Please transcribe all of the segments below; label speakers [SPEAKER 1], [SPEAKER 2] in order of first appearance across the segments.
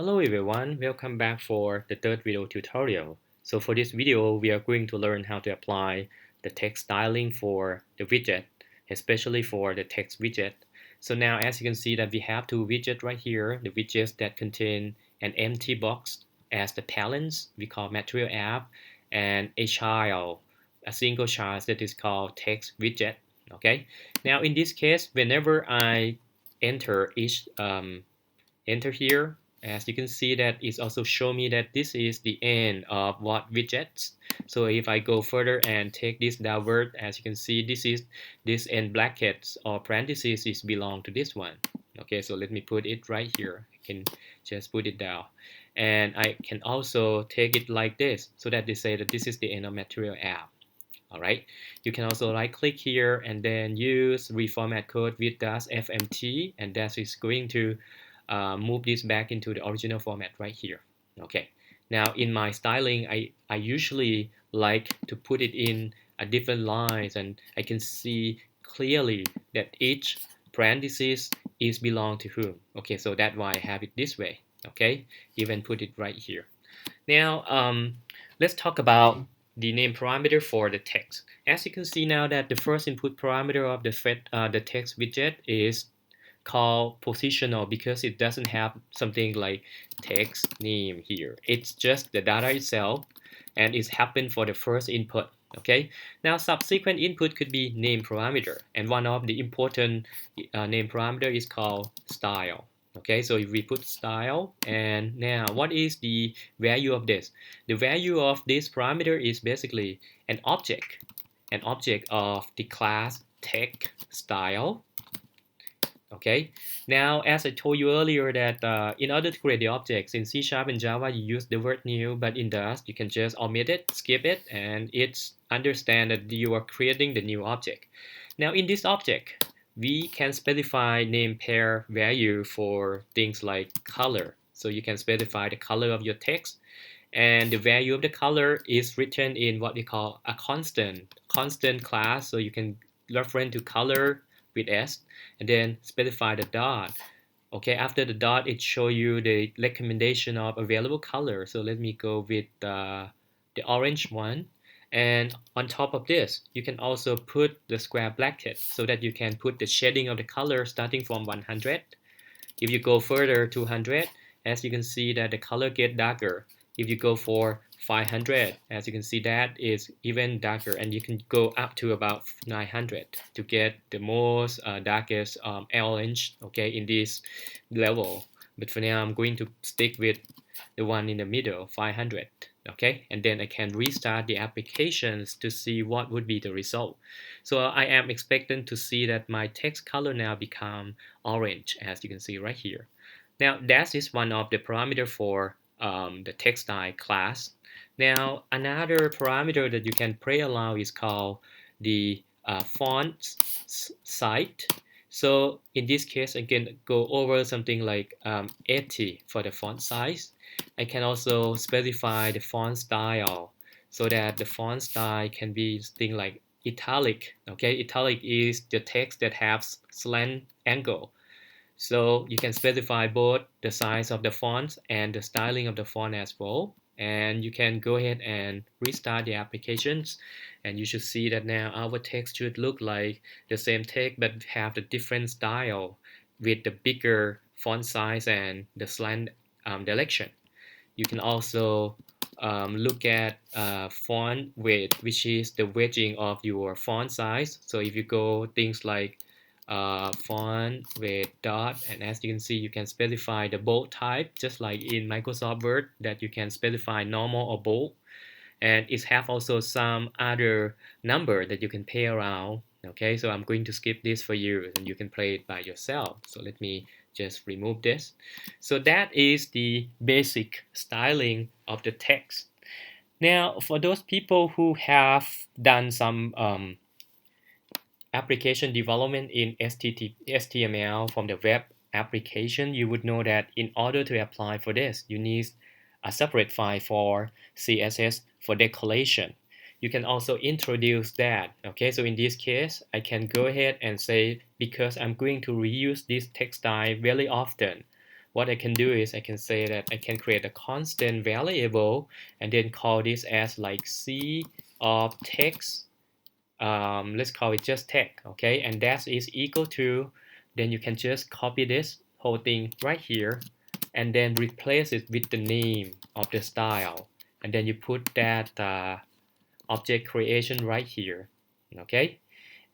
[SPEAKER 1] Hello everyone, welcome back for the third video tutorial. So for this video, we are going to learn how to apply the text styling for the widget, especially for the text widget. So now as you can see that we have two widgets right here, the widgets that contain an empty box as the talents, we call material app, and a child, a single child that is called text widget. Okay. Now in this case, whenever I enter each enter here, as you can see that it's also show me that this is the end of what widgets. So if I go further and take this downward, as you can see, this end brackets or parentheses is belong to this one. Okay, so let me put it right here. I can just put it down, and I can also take it like this so that they say that this is the end of material app. All right, you can also right click here and then use reformat code with -fmt, and that is going to move this back into the original format right here. Okay, now in my styling, I usually like to put it in a different lines, and I can see clearly that each parenthesis is belong to whom. Okay, so that's why I have it this way. Okay, even put it right here. Now, let's talk about the name parameter for the text. As you can see now that the first input parameter of the text widget is called positional because it doesn't have something like text name here. It's just the data itself, and it's happened for the first input. Okay. Now subsequent input could be name parameter, and one of the important name parameter is called style. Okay, so if we put style, and now what is the value of this? The value of this parameter is basically an object of the class text style. Okay, now as I told you earlier that in order to create the objects in C# and Java, you use the word new, but in Dust you can just omit it, skip it, and it's understand that you are creating the new object. Now in this object, we can specify name pair value for things like color. So you can specify the color of your text, and the value of the color is written in what we call a constant class. So you can reference to color with S and then specify the dot. Okay, after the dot, it show you the recommendation of available color. So let me go with the orange one. And on top of this, you can also put the square bracket so that you can put the shading of the color starting from 100. If you go further to 100, as you can see that the color get darker. If you go for 500, as you can see that is even darker, and you can go up to about 900 to get the most darkest orange, okay, in this level. But for now I'm going to stick with the one in the middle, 500. Okay, and then I can restart the applications to see what would be the result. So I am expecting to see that my text color now become orange, as you can see right here. Now that is one of the parameter for the text style class. Now another parameter that you can play around is called the font size. So in this case, I can go over something like 80 for the font size. I can also specify the font style so that the font style can be thing like italic. Okay, italic is the text that has slant angle. So you can specify both the size of the font and the styling of the font as well. And you can go ahead and restart the applications, and you should see that now our text should look like the same text but have the different style with the bigger font size and the slant direction. You can also look at font width, which is the wedging of your font size. So if you go things like font with dot, and as you can see, you can specify the bold type just like in Microsoft Word that you can specify normal or bold, and it have also some other number that you can play around. Okay, so I'm going to skip this for you and you can play it by yourself. So let me just remove this. So that is the basic styling of the text. Now for those people who have done some application development in HTML from the web application, you would know that in order to apply for this, you need a separate file for CSS for decoration. You can also introduce that. Okay, so in this case, I can go ahead and say, because I'm going to reuse this text style very often, what I can do is I can say that I can create a constant variable and then call this as like c of text. Let's call it just text, okay, and that is equal to, then you can just copy this whole thing right here and then replace it with the name of the style, and then you put that object creation right here, okay,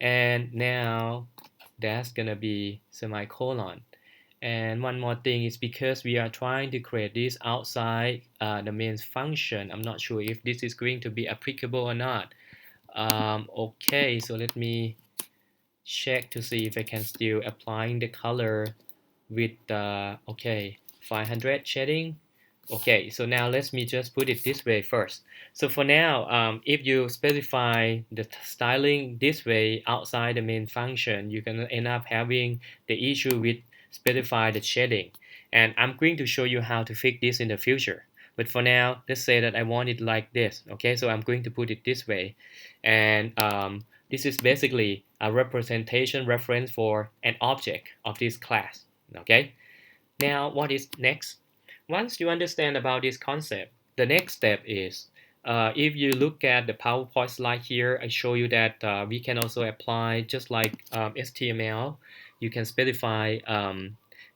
[SPEAKER 1] and now that's gonna be semicolon. And one more thing is because we are trying to create this outside the main function, I'm not sure if this is going to be applicable or not. Okay, so let me check to see if I can still applying the color with okay, 500 shading. Okay, so now let me just put it this way first. So for now, if you specify the styling this way outside the main function, you can end up having the issue with specify the shading. And I'm going to show you how to fix this in the future. But for now, let's say that I want it like this. Okay, so I'm going to put it this way. And this is basically a representation reference for an object of this class. Okay, now what is next? Once you understand about this concept, the next step is if you look at the PowerPoint slide here, I show you that we can also apply just like HTML. You can specify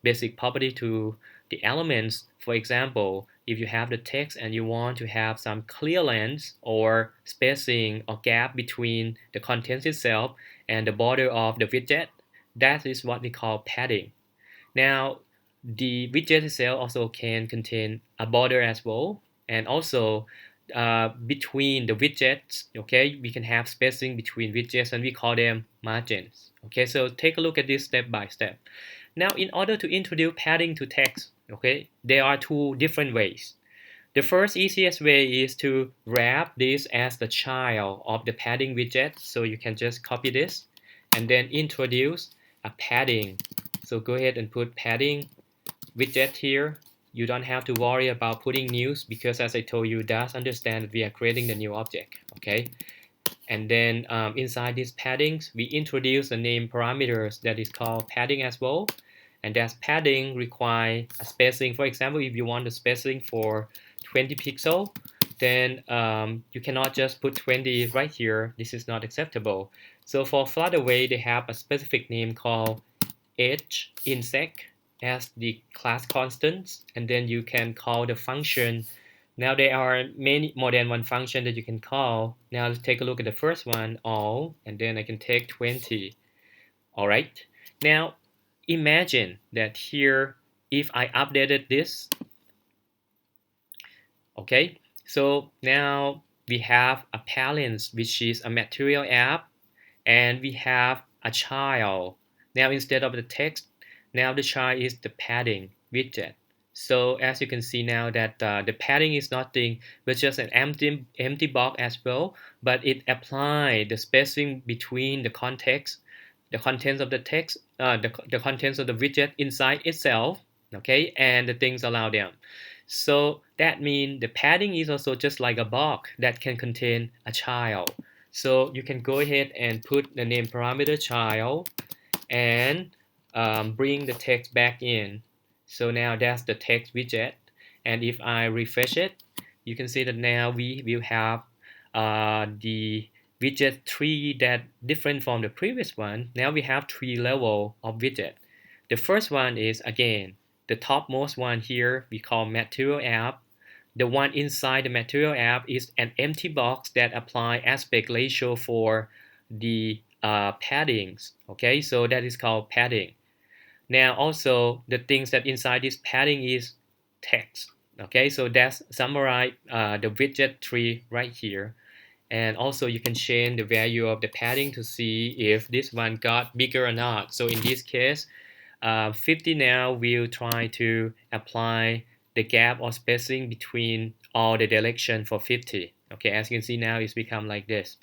[SPEAKER 1] basic property to the elements. For example, if you have the text and you want to have some clearance or spacing or gap between the contents itself and the border of the widget, that is what we call padding. Now, the widget itself also can contain a border as well, and also between the widgets, okay, we can have spacing between widgets and we call them margins. Okay, so take a look at this step by step. Now, in order to introduce padding to text, okay, there are two different ways. The first easiest way is to wrap this as the child of the padding widget. So you can just copy this and then introduce a padding. So go ahead and put padding widget here. You don't have to worry about putting news because as I told you, it does understand that we are creating the new object, okay? And then inside these paddings, we introduce the name parameters that is called padding as well. And that padding require a spacing. For example, if you want the spacing for 20 pixels, then you cannot just put 20 right here. This is not acceptable. So for Flutter way, they have a specific name called edge insect as the class constants, and then you can call the function. Now there are many more than one function that you can call. Now let's take a look at the first one, all, and then I can take 20. All right. Now imagine that here, if I updated this, okay, so now we have a parent, which is a material app, and we have a child. Now instead of the text, now the child is the padding widget. So as you can see now that the padding is nothing but just an empty box as well, but it applies the spacing between the context, the contents of the text, the contents of the widget inside itself, okay, and the things around them. So that means the padding is also just like a box that can contain a child. So you can go ahead and put the name parameter child and bring the text back in. So now that's the text widget. And if I refresh it, you can see that now we will have the widget tree that different from the previous one. Now we have three levels of widget. The first one is, again, the topmost one here we call material app. The one inside the material app is an empty box that apply aspect ratio for the paddings. Okay, so that is called padding. Now also the things that inside this padding is text. Okay, so that's summarize the widget tree right here. And also you can change the value of the padding to see if this one got bigger or not. So in this case, 50 now will try to apply the gap or spacing between all the direction for 50. Okay, as you can see now it's become like this.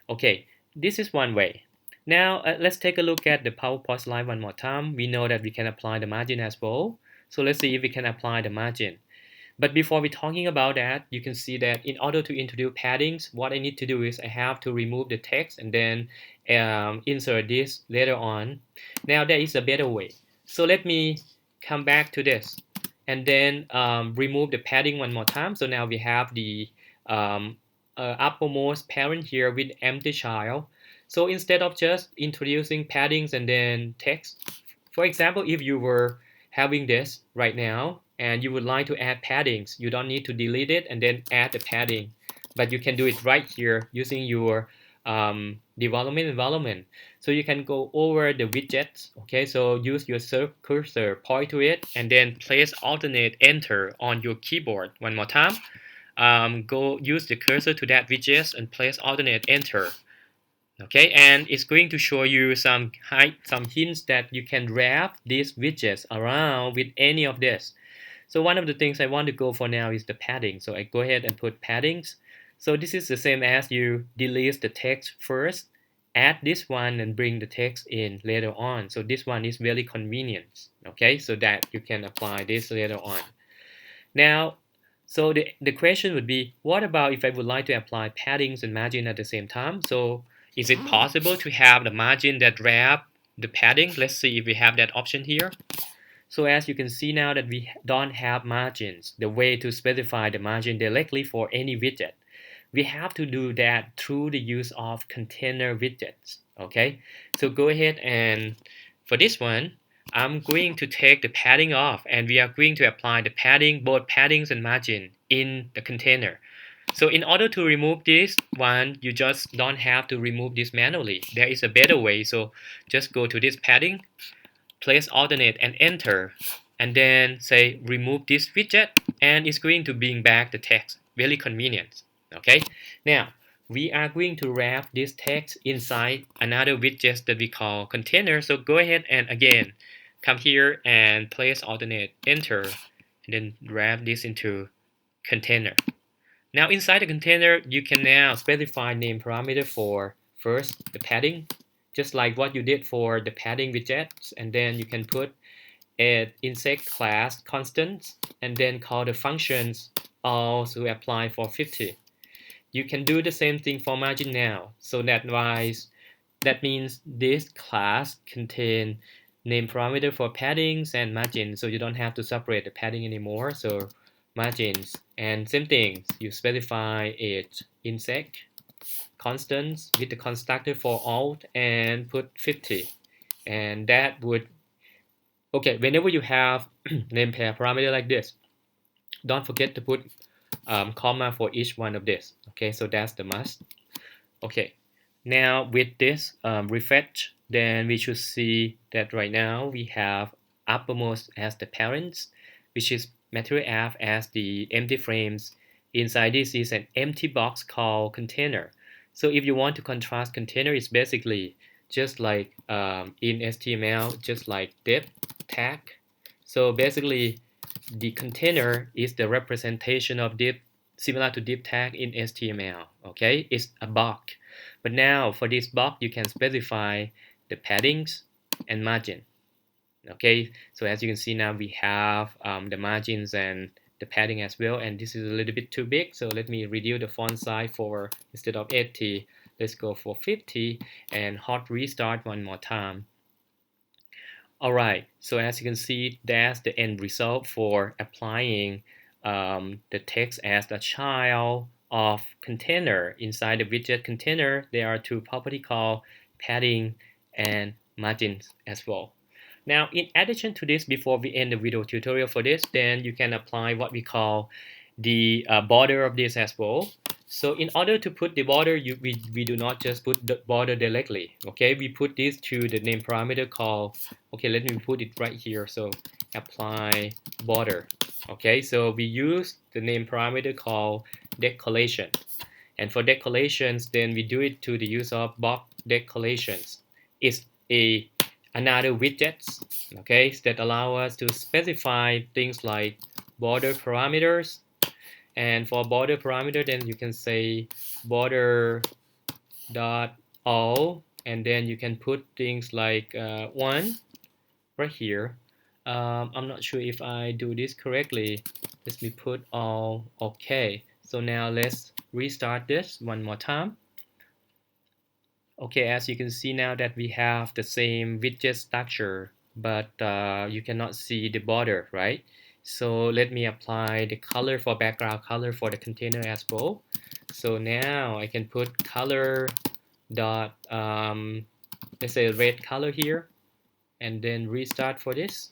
[SPEAKER 1] Okay, this is one way. Now let's take a look at the PowerPoint slide one more time. We know that we can apply the margin as well. So let's see if we can apply the margin. But before we're talking about that, you can see that in order to introduce paddings, what I need to do is I have to remove the text and then insert this later on. Now there is a better way. So let me come back to this and then remove the padding one more time. So now we have the uppermost parent here with empty child. So instead of just introducing paddings and then text, for example, if you were having this right now and you would like to add paddings, you don't need to delete it and then add the padding, but you can do it right here using your development environment. So you can go over the widgets. Okay, so use your cursor, point to it, and then place alternate enter on your keyboard one more time. Go use the cursor to that widget and place alternate enter. Okay, and it's going to show you some hints that you can wrap these widgets around with any of this. So one of the things I want to go for now is the padding. So I go ahead and put paddings. So this is the same as you delete the text first, add this one and bring the text in later on. So this one is very convenient. Okay, so that you can apply this later on. Now, so the question would be, what about if I would like to apply paddings and margin at the same time? So is it possible to have the margin that wrap the padding? Let's see if we have that option here. So as you can see now that we don't have margins, the way to specify the margin directly for any widget, we have to do that through the use of container widgets. Okay, so go ahead and for this one, I'm going to take the padding off and we are going to apply the padding, both paddings and margin in the container. So in order to remove this one, you just don't have to remove this manually. There is a better way. So just go to this padding, place alternate and enter, and then say remove this widget, and it's going to bring back the text. Very convenient. Okay, now we are going to wrap this text inside another widget that we call container. So go ahead and again come here and place alternate enter, and then wrap this into container. Now inside the container, you can now specify name parameter for first the padding, just like what you did for the padding widgets, and then you can put an insect class constant and then call the functions also apply for 50. You can do the same thing for margin now. So that means this class contains name parameter for paddings and margins, so you don't have to separate the padding anymore. So margins, and same thing, you specify it insect constants with the constructor for alt and put 50, and that would, okay, whenever you have name parameter like this, don't forget to put comma for each one of this. Okay, so that's the must. Okay, now with this refresh, then we should see that right now we have uppermost as the parents, which is material F as the empty frames. Inside this is an empty box called container. So if you want to contrast container, it's basically just like in HTML, just like div tag. So basically the container is the representation of div, similar to div tag in HTML. Okay, it's a box. But now for this box, you can specify the paddings and margin. Okay, so as you can see now we have the margins and the padding as well, and this is a little bit too big, so let me reduce the font size for, instead of 80, let's go for 50 and hot restart one more time. Alright, so as you can see, that's the end result for applying the text as the child of container. Inside the widget container, there are two properties called padding and margins as well. Now, in addition to this, before we end the video tutorial for this, then you can apply what we call the border of this as well. So in order to put the border, we do not just put the border directly. Okay, we put this to the name parameter called, okay, let me put it right here. So apply border. Okay, so we use the name parameter called decoration. And for decorations, then we do it to the use of box decorations. It's another widgets, okay, that allow us to specify things like border parameters. And for border parameter, then you can say border dot all, and then you can put things like 1 right here. I'm not sure if I do this correctly. Let me put all. Okay, so now let's restart this one more time. Okay, as you can see now that we have the same widget structure but you cannot see the border, right? So let me apply the color for background color for the container as well. So now I can put color dot let's say red color here, and then restart for this.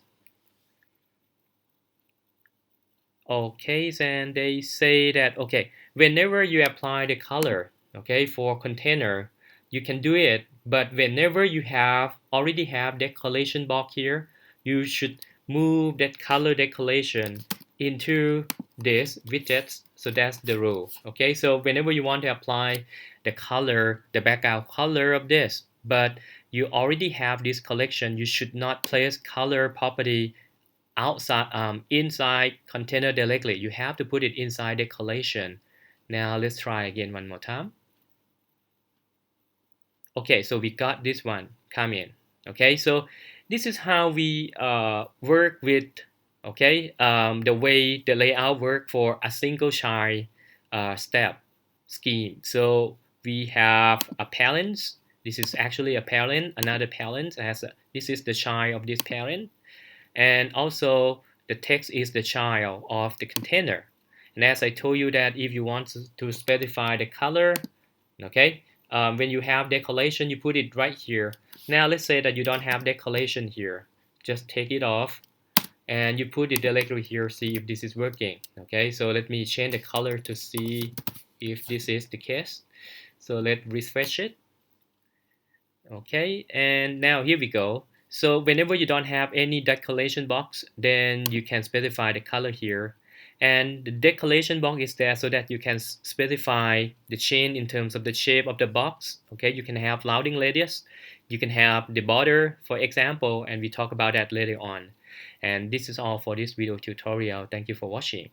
[SPEAKER 1] Okay, and they say that okay, whenever you apply the color, okay, for container, you can do it, but whenever you have already have decoration box here, you should move that color decoration into this widgets. So that's the rule. Okay, so whenever you want to apply the color, the background color of this, but you already have this collection, you should not place color property outside inside container directly. You have to put it inside the collection. Now let's try again one more time. Okay, so we got this one come in. Okay, so this is how we work with, okay, the way the layout work for a single child step scheme. So we have a parent. This is actually a parent, another parent has this is the child of this parent, and also the text is the child of the container. And as I told you that if you want to specify the color, okay, when you have decoration, you put it right here. Now let's say that you don't have decoration here. Just take it off and you put it directly here, see if this is working. Okay, so let me change the color to see if this is the case. So let's refresh it. Okay, and now here we go. So whenever you don't have any decoration box, then you can specify the color here. And the decoration box is there so that you can specify the chain in terms of the shape of the box. Okay, you can have loading radius, you can have the border, for example, and we talk about that later on. And this is all for this video tutorial. Thank you for watching.